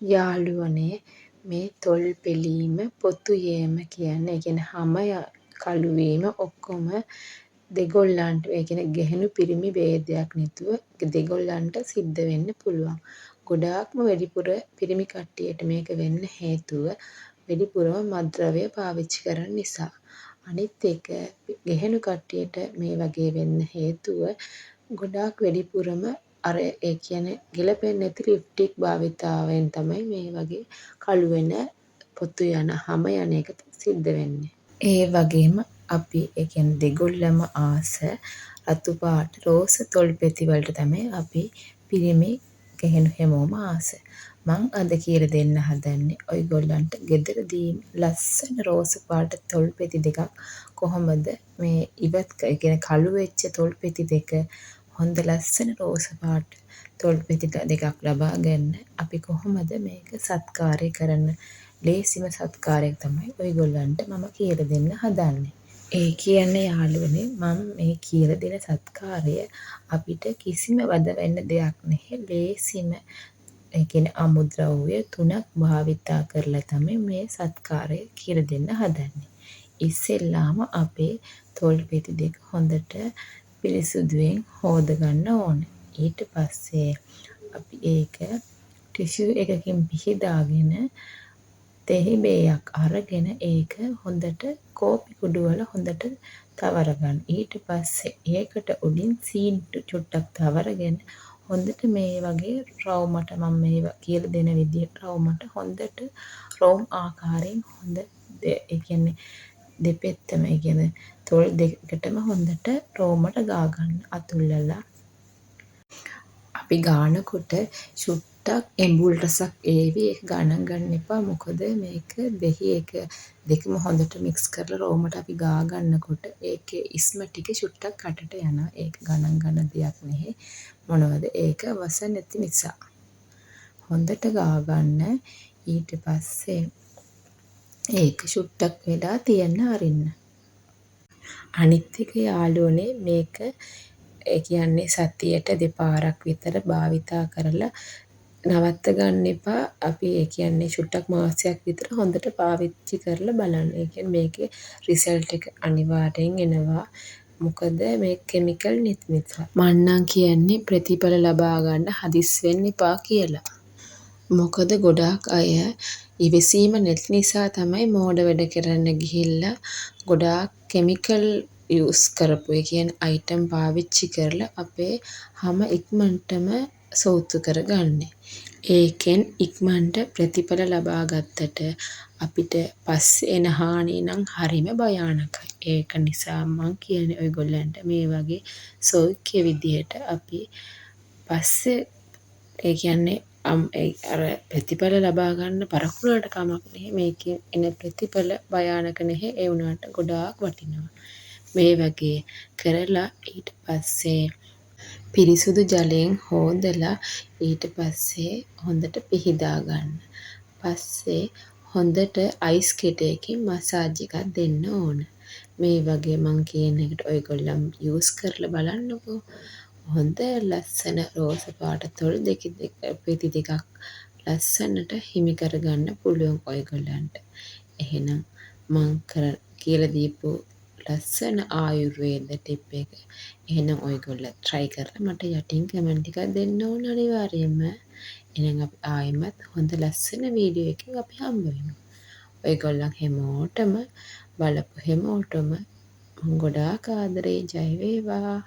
යාළුවනේ මේ තොල් පෙලීම පොතු යෑම කියන්නේ ඒ කියන්නේ හම කළු වීම ඔක්කොම දෙගොල්ලන්ට ඒ කියන්නේ ගැහැණු පිරිමි ભેදයක් නැතුව දෙගොල්ලන්ට සිද්ධ වෙන්න පුළුවන්. ගොඩාක්ම වැඩිපුර පිරිමි කට්ටියට මේක වෙන්න හේතුව වැඩිපුරම මත්ද්‍රව්‍ය පාවිච්චි කරන නිසා. අනිත් එක ගැහැණු කට්ටියට මේ වගේ වෙන්න හේතුව ගොඩාක් වැඩිපුරම අර ඒ කියන්නේ ගිලපෙන්නේ නැති ලිප්ටික් භාවිතාවෙන් තමයි මේ වගේ කළු වෙන පොතු යන හම යන එක සිද්ධ වෙන්නේ. ඒ වගේම අපි ඒ කියන්නේ දෙගොල්ලම ආස රතු පාට රෝස තොල් පෙති වලට තමයි අපි පිරිමි ගැහැණු හැමෝම ආස. මං අද කියලා දෙන්න හදන්නේ ඔයගොල්ලන්ට ගෙදරදීම ලස්සන රෝස පාට තොල් පෙති දෙකක් කොහොමද මේ ඉවත් ඒ කියන්නේ කළු වෙච්ච තොල් පෙති දෙක හොඳ ලස්සන රෝස පාට තොල් පෙති දෙකක් ලබා ගන්න අපි කොහොමද මේක සත්කාරය කරන්න ලේසිම සත්කාරයක් තමයි ඔයගොල්ලන්ට මම කියලා දෙන්න හදන්නේ. ඒ කියන්නේ යාළුවනේ මම මේ කියලා දෙන සත්කාරය අපිට කිසිම වද වෙන්න දෙයක් නැහැ. ලේසිම ඒ කියන්නේ අමුද්‍රව්‍ය 3ක් භාවිතා කරලා තමයි මේ සත්කාරය කියලා දෙන්න හදන්නේ. ඉස්සෙල්ලාම අපේ තොල් පෙති දෙක හොඳට පිරිසුදුවෙන් හොද ගන්න ඕන. ඊට පස්සේ අපි ඒක ටිෂු එකකින් පිහදාගෙන තෙහි බේයක් අරගෙන ඒක හොඳට කෝපි කුඩු වල හොඳට තවර ගන්න. ඊට පස්සේ ඒකට උඩින් සීනි චුට්ටක් තවරගෙන හොඳට මේ වගේ රවුමට මම මේවා කියලා දෙන විදිහට රවුමට හොඳට රවුම් ආකාරයෙන් හොඳ ඒ කියන්නේ දෙපැත්තම ඒ කියන්නේ තොල් දෙකටම හොඳට රවුමට ගා ගන්න අතුල්ලලා අපි ගානකොට චුට්ටක් එඹුල් රසක් ඒවි ඒක ගණන් ගන්න එපා මොකද මේක දෙහි එක දෙකම හොඳට මික්ස් කරලා රවුමට අපි ගා ගන්නකොට ඒකේ ඉස්ම ටික චුට්ටක් කටට යනවා ඒක ගණන් ගන්න දෙයක් නෙහි මොනවද ඒක වස නැති නිසා හොඳට ගා ගන්න ඊට පස්සේ ඒක චුට්ටක් වෙලා තියන්න අරින්න අනිත් එක යාළුවනේ මේක ඒ කියන්නේ සතියට දෙපාරක් විතර භාවිතා කරලා නවත්ත ගන්න එපා. අපි ඒ කියන්නේ චුට්ටක් මාසයක් විතර හොඳට පාවිච්චි කරලා බලන්න. ඒ කියන්නේ මේකේ රිසල්ට් එක අනිවාර්යෙන් එනවා. මොකද මේ කිමිකල් නිසා. මං නම් කියන්නේ ප්‍රතිඵල ලබා ගන්න හදිස් වෙන්න එපා කියලා. මොකද ගොඩාක් අය ඉවසීම නැති නිසා තමයි මෝඩ වැඩ කරන්න ගිහිල්ලා ගොඩාක් කෙමිකල් යූස් කරපු ඒ කියන්නේ අයිටම් පාවිච්චි කරලා අපේ හැම ඉක්මනටම සෞතු කරගන්නේ. ඒකෙන් ඉක්මනට ප්‍රතිඵල ලබා ගත්තට අපිට පස්සේ එන හානිය නම් හරිම භයානකයි. ඒක නිසා මම කියන්නේ ඔයගොල්ලන්ට මේ වගේ සෞඛ්‍ය විදියට අපි පස්සේ ඒ කියන්නේ අර ප්‍රතිඵල ලබා ගන්න පරකුණාට කමක් නැහැ. මේකේ එන ප්‍රතිඵල භයානක නැහැ. ඒ වුණාට ගොඩාක් වටිනවා. මේ වගේ කරලා ඊට පස්සේ පිරිසුදු ජලයෙන් හොදලා ඊට පස්සේ හොඳට පිහදා ගන්න. පස්සේ හොඳට අයිස් කෙටයකින් මසාජ් එකක් දෙන්න ඕන. මේ වගේ මං කියන එකට ඔයගොල්ලන් යූස් කරලා බලන්නකෝ. හොඳ ලස්සන රෝස පාට තොල් පෙති දෙකක් ලස්සනට හිමි කරගන්න පුළුවන් ඔයගොල්ලන්ට. එහෙනම් මං කියලා දීපු ලස්සන ආයුර්වේද ටිප් එක. එහෙනම් ඔයගොල්ලෝ try කරලා මට යටින් කමෙන්ට් එකක් දෙන්න ඕන අනිවාර්යයෙන්ම. එහෙනම් අපි ආයෙමත් හොඳ ලස්සන වීඩියෝ එකකින් අපි හම්බ වෙමු. ඔයගොල්ලන් හැමෝටම බලපු හැමෝටම මං ගොඩාක් ආදරේ ජය වේවා.